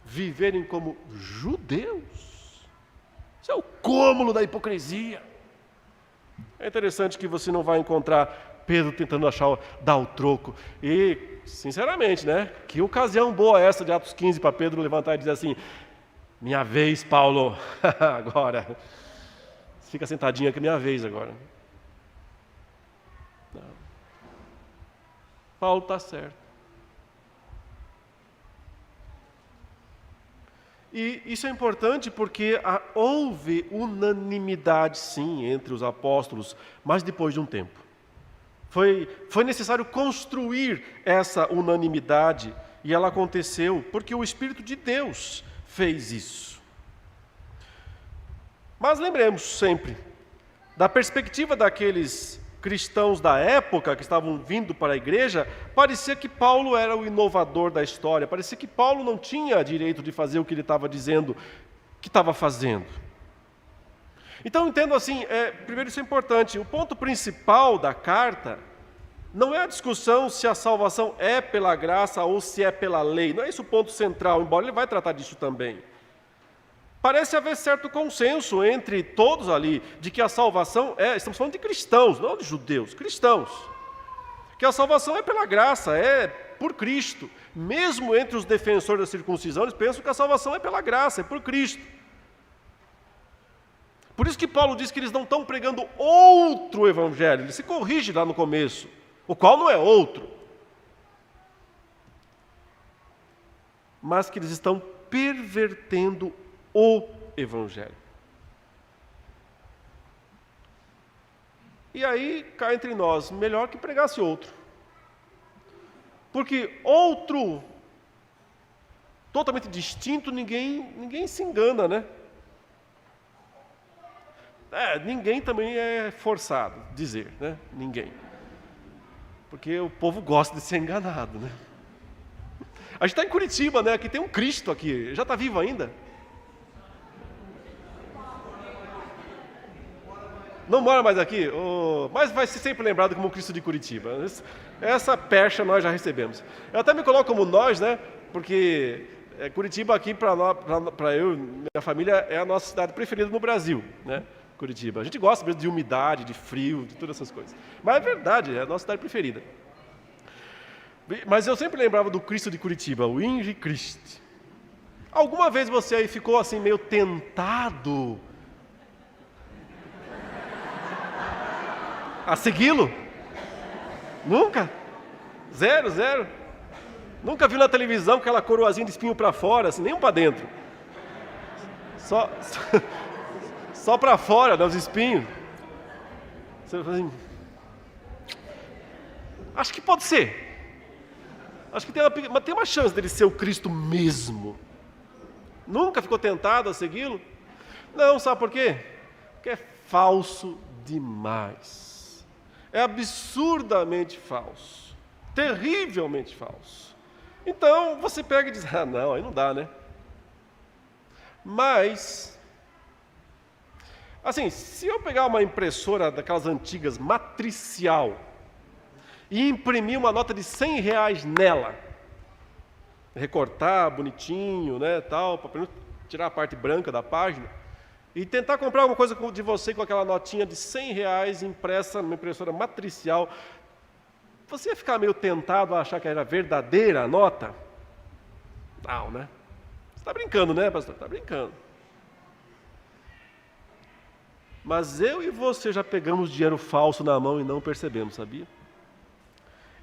viverem como judeus? Isso é o cúmulo da hipocrisia. É interessante que você não vai encontrar Pedro tentando dar o troco. E, sinceramente, né? Que ocasião boa essa de Atos 15 para Pedro levantar e dizer assim, minha vez, Paulo, agora. Fica sentadinho aqui, minha vez agora. Não. Paulo está certo. E isso é importante porque houve unanimidade, sim, entre os apóstolos, mas depois de um tempo. Foi necessário construir essa unanimidade, e ela aconteceu porque o Espírito de Deus fez isso. Mas lembremos sempre, da perspectiva daqueles cristãos da época que estavam vindo para a igreja, parecia que Paulo era o inovador da história, parecia que Paulo não tinha direito de fazer o que ele estava dizendo que estava fazendo. Então, entendo assim, primeiro isso é importante, o ponto principal da carta não é a discussão se a salvação é pela graça ou se é pela lei, não é esse o ponto central, embora ele vai tratar disso também. Parece haver certo consenso entre todos ali, de que a salvação estamos falando de cristãos, não de judeus, cristãos, que a salvação é pela graça, é por Cristo. Mesmo entre os defensores da circuncisão, eles pensam que a salvação é pela graça, é por Cristo. Por isso que Paulo diz que eles não estão pregando outro evangelho, ele se corrige lá no começo, o qual não é outro, mas que eles estão pervertendo o evangelho. E aí, cá entre nós, melhor que pregasse outro. Porque outro, totalmente distinto, ninguém se engana, né? Ninguém também é forçado a dizer, né? Ninguém. Porque o povo gosta de ser enganado, né? A gente está em Curitiba, né? Aqui tem um Cristo aqui. Já está vivo ainda? Não mora mais aqui? Mas vai ser sempre lembrado como o Cristo de Curitiba. Essa pecha nós já recebemos. Eu até me coloco como nós, né? Porque Curitiba aqui, para eu e minha família, é a nossa cidade preferida no Brasil, né? Curitiba. A gente gosta mesmo de umidade, de frio, de todas essas coisas. Mas é verdade, é a nossa cidade preferida. Mas eu sempre lembrava do Cristo de Curitiba, o Inge Christ. Alguma vez você aí ficou assim meio tentado a segui-lo? Nunca? Zero. Nunca viu na televisão aquela coroazinha de espinho para fora, assim, nenhum para dentro. Só para fora, né, os espinhos. Você fala assim, acho que pode ser. Acho que tem uma chance dele ser o Cristo mesmo. Nunca ficou tentado a segui-lo? Não, sabe por quê? Porque é falso demais. É absurdamente falso. Terrivelmente falso. Então, você pega e diz, não, aí não dá, né? Mas, assim, se eu pegar uma impressora daquelas antigas, matricial, e imprimir uma nota de R$100 nela, recortar bonitinho, né, tal, para tirar a parte branca da página, e tentar comprar alguma coisa de você com aquela notinha de R$100 impressa numa impressora matricial, você ia ficar meio tentado a achar que era verdadeira a nota? Não, né? Você está brincando, né, pastor? Está brincando. Mas eu e você já pegamos dinheiro falso na mão e não percebemos, sabia?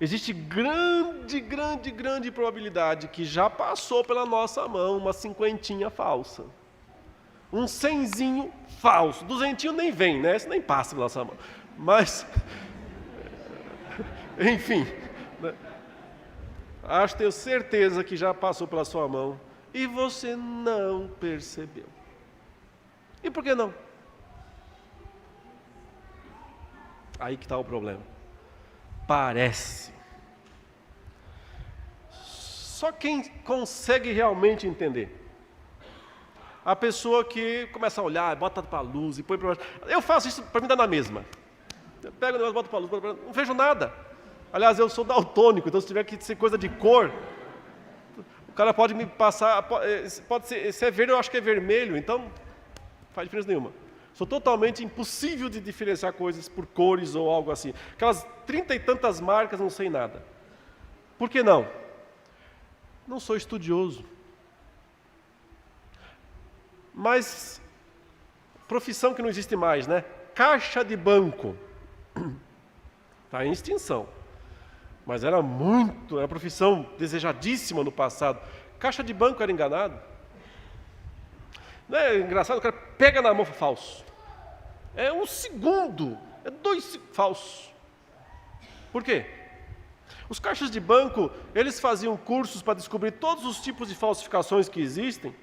Existe grande probabilidade que já passou pela nossa mão uma cinquentinha falsa. Um cenzinho falso. Duzentinho nem vem, né? Isso nem passa pela nossa mão. Mas, enfim, né? Tenho certeza que já passou pela sua mão e você não percebeu. E por que não? Aí que está o problema. Parece. Só quem consegue realmente entender. A pessoa que começa a olhar, bota para a luz e põe para baixo. Eu faço isso para mim dar na mesma. Eu pego o negócio, boto para a luz, não vejo nada. Aliás, eu sou daltônico, então se tiver que ser coisa de cor, o cara pode me passar, pode ser, se é verde eu acho que é vermelho, então não faz diferença nenhuma. Sou totalmente impossível de diferenciar coisas por cores ou algo assim. Aquelas 30 e tantas marcas, não sei nada. Por que não? Não sou estudioso. Mas, profissão que não existe mais, né? Caixa de banco. Está em extinção. Mas era uma profissão desejadíssima no passado. Caixa de banco era enganado. Não é engraçado? O cara pega na mão, falso. É 1 segundo, é 2 segundos, falso. Por quê? Os caixas de banco, eles faziam cursos para descobrir todos os tipos de falsificações que existem.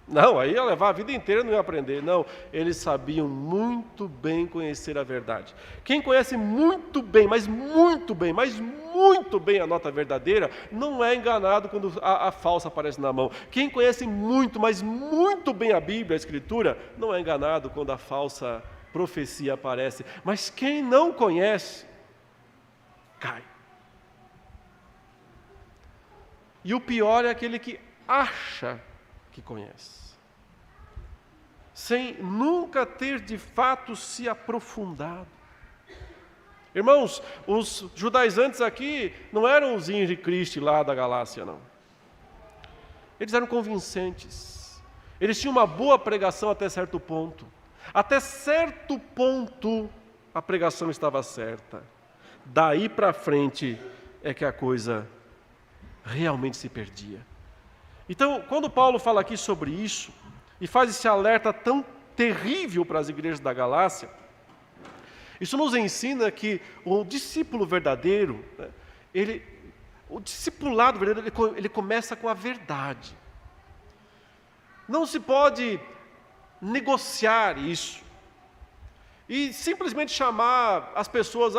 Não, aí ia levar a vida inteira e não ia aprender. Não, eles sabiam muito bem conhecer a verdade. Quem conhece muito bem, mas muito bem a nota verdadeira, não é enganado quando a falsa aparece na mão. Quem conhece muito, mas muito bem a Bíblia, a Escritura, não é enganado quando a falsa profecia aparece. Mas quem não conhece, cai. E o pior é aquele que acha que conhece, sem nunca ter de fato se aprofundado. Irmãos, os judaizantes aqui não eram os Henri Cristi lá da Galácia, não. Eles eram convincentes. Eles tinham uma boa pregação até certo ponto. Até certo ponto a pregação estava certa. Daí para frente é que a coisa realmente se perdia. Então, quando Paulo fala aqui sobre isso, e faz esse alerta tão terrível para as igrejas da Galácia, isso nos ensina que o discípulo verdadeiro, né, o discipulado verdadeiro, ele começa com a verdade. Não se pode negociar isso e simplesmente chamar as pessoas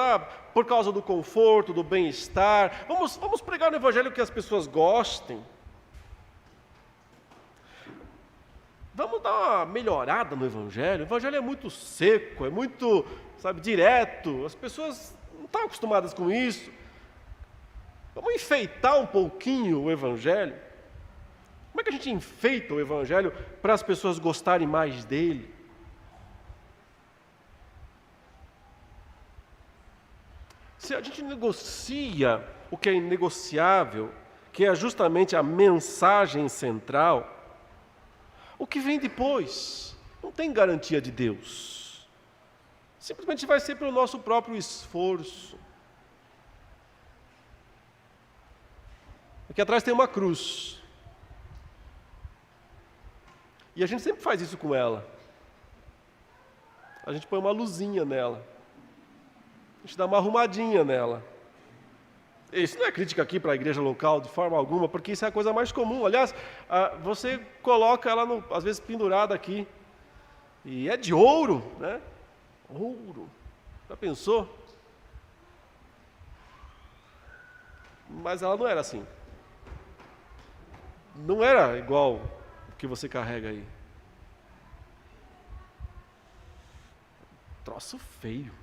por causa do conforto, do bem-estar. Vamos pregar no evangelho que as pessoas gostem. Vamos dar uma melhorada no evangelho. O evangelho é muito seco, é muito, direto. As pessoas não estão acostumadas com isso. Vamos enfeitar um pouquinho o evangelho. Como é que a gente enfeita o evangelho para as pessoas gostarem mais dele? Se a gente negocia o que é inegociável, que é justamente a mensagem central, o que vem depois não tem garantia de Deus. Simplesmente vai ser pelo nosso próprio esforço. Aqui atrás tem uma cruz. E a gente sempre faz isso com ela. A gente põe uma luzinha nela. A gente dá uma arrumadinha nela. Isso não é crítica aqui para a igreja local de forma alguma, porque isso é a coisa mais comum. Aliás, você coloca ela, às vezes, pendurada aqui. E é de ouro, né? Ouro. Já pensou? Mas ela não era assim. Não era igual o que você carrega aí. Troço feio.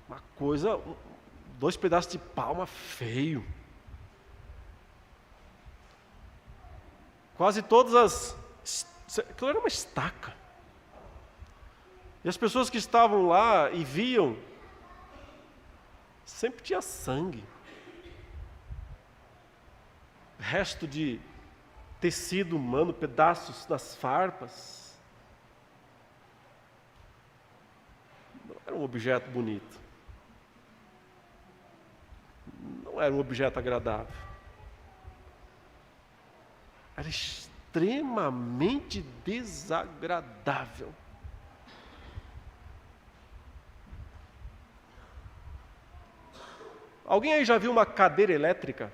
Uma coisa, 2 pedaços de palma feio. Quase todas aquilo era uma estaca. E as pessoas que estavam lá e viam, sempre tinha sangue. Resto de tecido humano, pedaços das farpas. Não era um objeto bonito. Não era um objeto agradável. Era extremamente desagradável. Alguém aí já viu uma cadeira elétrica?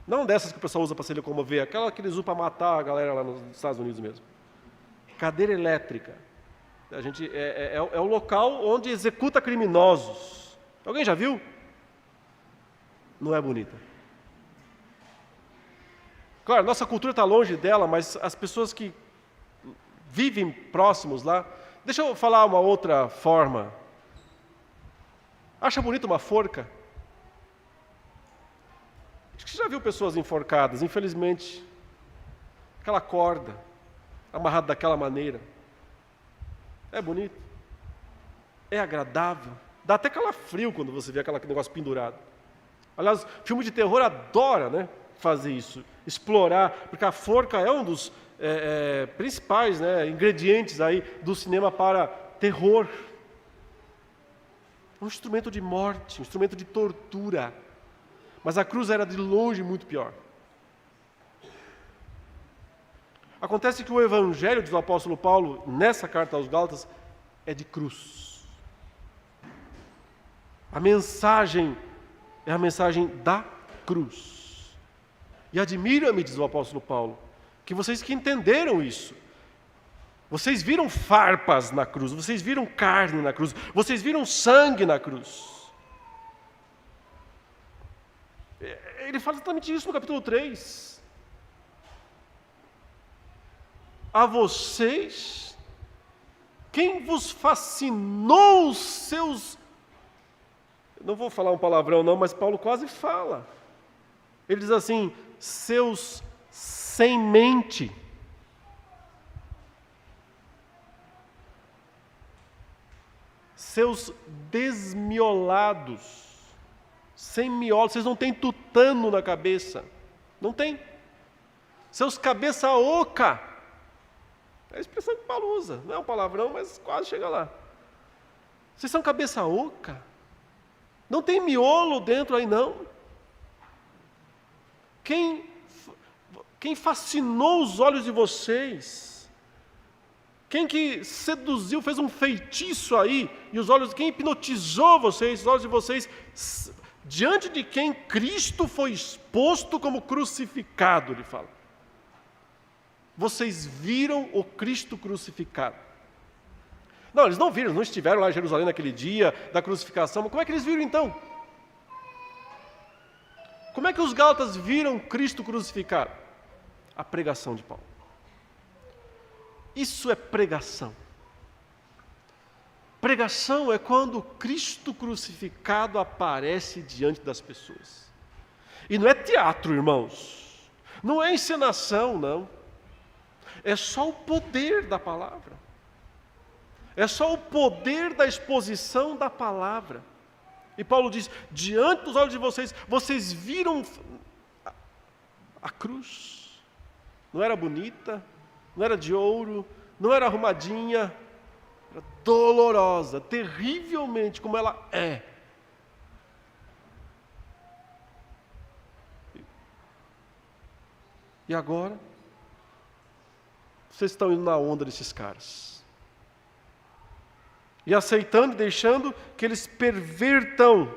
Não dessas que o pessoal usa para se locomover, aquela que eles usam para matar a galera lá nos Estados Unidos mesmo. Cadeira elétrica. É o local onde executa criminosos. Alguém já viu? Não é bonita. Claro, nossa cultura está longe dela, mas as pessoas que vivem próximos lá... Deixa eu falar uma outra forma. Acha bonita uma forca? Acho que você já viu pessoas enforcadas, infelizmente. Aquela corda, amarrada daquela maneira. É bonito. É agradável. Dá até calafrio quando você vê aquele negócio pendurado. Aliás, filme de terror adora, né, fazer isso, explorar, porque a forca é um dos principais, né, ingredientes aí do cinema para terror. Um instrumento de morte, um instrumento de tortura. Mas a cruz era de longe muito pior. Acontece que o evangelho do apóstolo Paulo, nessa carta aos Gálatas, é de cruz. A mensagem é a mensagem da cruz. E admira-me, diz o apóstolo Paulo, que vocês que entenderam isso. Vocês viram farpas na cruz, vocês viram carne na cruz, vocês viram sangue na cruz. Ele fala exatamente isso no capítulo 3. A vocês, quem vos fascinou os seus... Não vou falar um palavrão não, mas Paulo quase fala. Ele diz assim, seus sem mente. Seus desmiolados, sem miolos, vocês não têm tutano na cabeça, não tem. Seus cabeça oca, é a expressão que Paulo usa, não é um palavrão, mas quase chega lá. Vocês são cabeça oca, não tem miolo dentro aí não. Quem fascinou os olhos de vocês? Quem que seduziu, fez um feitiço aí, e os olhos, quem hipnotizou vocês, os olhos de vocês, diante de quem Cristo foi exposto como crucificado, ele fala. Vocês viram o Cristo crucificado. Não, eles não viram, eles não estiveram lá em Jerusalém naquele dia da crucificação, mas como é que eles viram então? Como é que os gálatas viram Cristo crucificado? A pregação de Paulo. Isso é pregação. Pregação é quando Cristo crucificado aparece diante das pessoas. E não é teatro, irmãos. Não é encenação, não. É só o poder da palavra. É só o poder da exposição da palavra. E Paulo diz, diante dos olhos de vocês, vocês viram a cruz. Não era bonita, não era de ouro, não era arrumadinha, era dolorosa, terrivelmente como ela é. E agora, vocês estão indo na onda desses caras. E aceitando e deixando que eles pervertam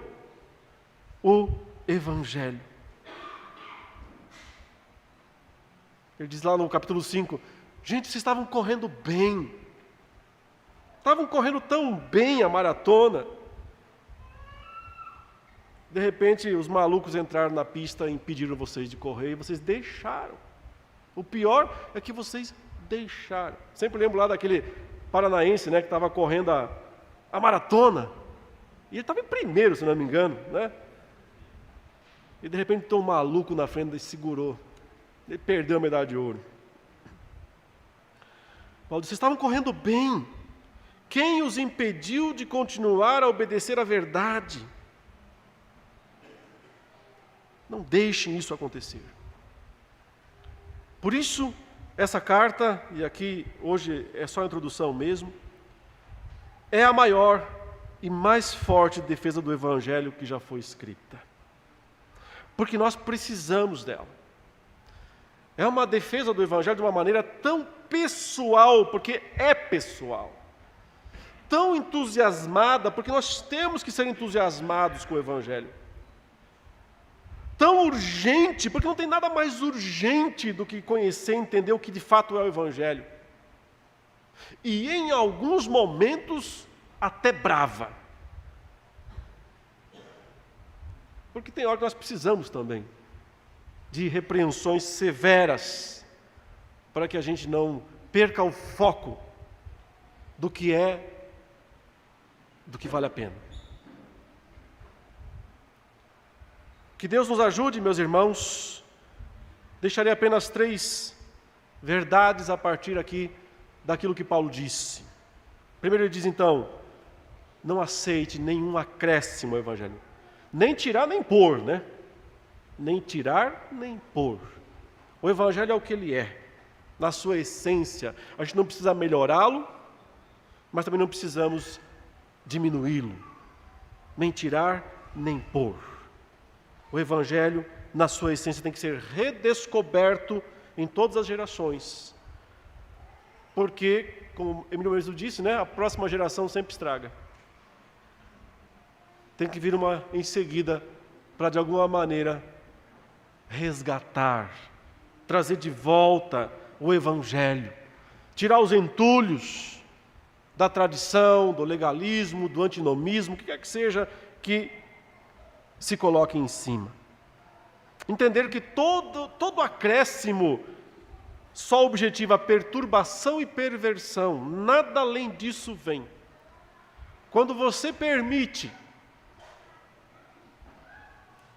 o Evangelho. Ele diz lá no capítulo 5, gente, vocês estavam correndo bem. Estavam correndo tão bem a maratona. De repente, os malucos entraram na pista e impediram vocês de correr e vocês deixaram. O pior é que vocês deixaram. Sempre lembro lá daquele paranaense, né, que estava correndo a maratona. E ele estava em primeiro, se não me engano, né? E de repente tem um maluco na frente e segurou. Ele perdeu a medalha de ouro. Paulo disse, vocês estavam correndo bem. Quem os impediu de continuar a obedecer à verdade? Não deixem isso acontecer. Por isso, essa carta, e aqui hoje é só a introdução mesmo, é a maior e mais forte defesa do Evangelho que já foi escrita. Porque nós precisamos dela. É uma defesa do Evangelho de uma maneira tão pessoal, porque é pessoal. Tão entusiasmada, porque nós temos que ser entusiasmados com o Evangelho. Tão urgente, porque não tem nada mais urgente do que conhecer e entender o que de fato é o Evangelho. E em alguns momentos, até brava. Porque tem hora que nós precisamos também de repreensões severas, para que a gente não perca o foco do que vale a pena. Que Deus nos ajude, meus irmãos. Deixarei apenas 3 verdades a partir aqui daquilo que Paulo disse. Primeiro ele diz então, não aceite nenhum acréscimo ao Evangelho. Nem tirar, nem pôr, né? Nem tirar, nem pôr. O Evangelho é o que ele é, na sua essência. A gente não precisa melhorá-lo, mas também não precisamos diminuí-lo. Nem tirar, nem pôr. O Evangelho, na sua essência, tem que ser redescoberto em todas as gerações. Porque, como Emílio mesmo disse, né, a próxima geração sempre estraga. Tem que vir uma em seguida para, de alguma maneira, resgatar, trazer de volta o Evangelho, tirar os entulhos da tradição, do legalismo, do antinomismo, o que quer que seja que se coloque em cima. Entender que todo acréscimo só objetiva perturbação e perversão, nada além disso vem. Quando você permite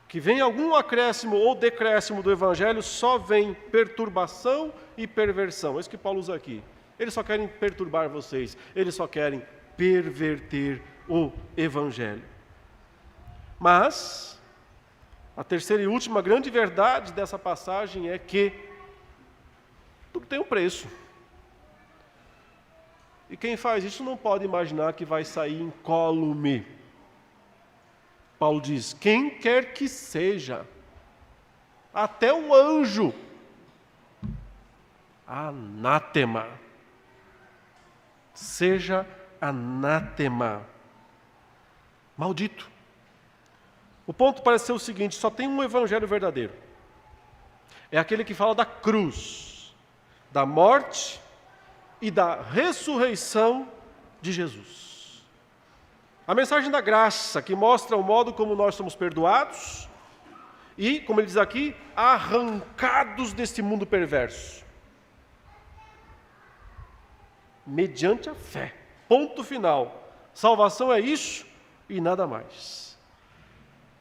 que venha algum acréscimo ou decréscimo do Evangelho, só vem perturbação e perversão. É isso que Paulo usa aqui. Eles só querem perturbar vocês, eles só querem perverter o Evangelho. Mas a terceira e última grande verdade dessa passagem é que tudo tem um preço. E quem faz isso não pode imaginar que vai sair incólume. Paulo diz: quem quer que seja, até um anjo, anátema, seja anátema, maldito. O ponto parece ser o seguinte: só tem um evangelho verdadeiro. É aquele que fala da cruz, da morte e da ressurreição de Jesus. A mensagem da graça, que mostra o modo como nós somos perdoados e, como ele diz aqui, arrancados deste mundo perverso. Mediante a fé. Ponto final. Salvação é isso e nada mais.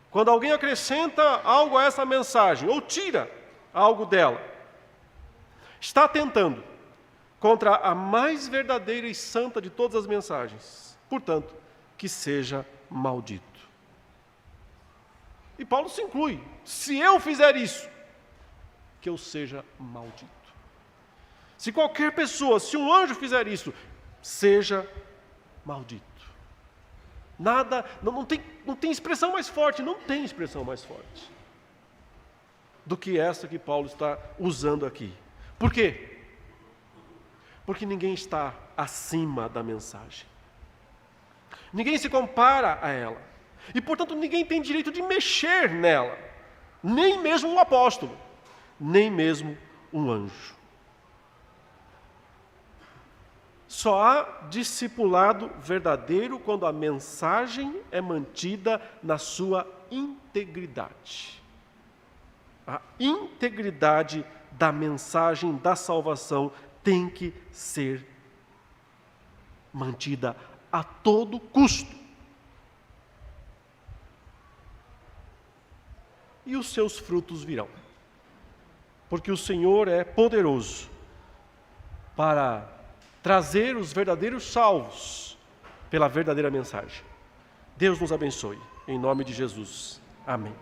Quando alguém acrescenta algo a essa mensagem, ou tira algo dela, está atentando contra a mais verdadeira e santa de todas as mensagens. Portanto, que seja maldito. E Paulo se inclui: se eu fizer isso, que eu seja maldito. Se qualquer pessoa, se um anjo fizer isso, seja maldito. Nada, não tem expressão mais forte, não tem expressão mais forte do que essa que Paulo está usando aqui. Por quê? Porque ninguém está acima da mensagem. Ninguém se compara a ela. E, portanto, ninguém tem direito de mexer nela. Nem mesmo um apóstolo. Nem mesmo um anjo. Só há discipulado verdadeiro quando a mensagem é mantida na sua integridade. A integridade da mensagem da salvação tem que ser mantida a todo custo. E os seus frutos virão. Porque o Senhor é poderoso para trazer os verdadeiros salvos pela verdadeira mensagem. Deus nos abençoe. Em nome de Jesus. Amém.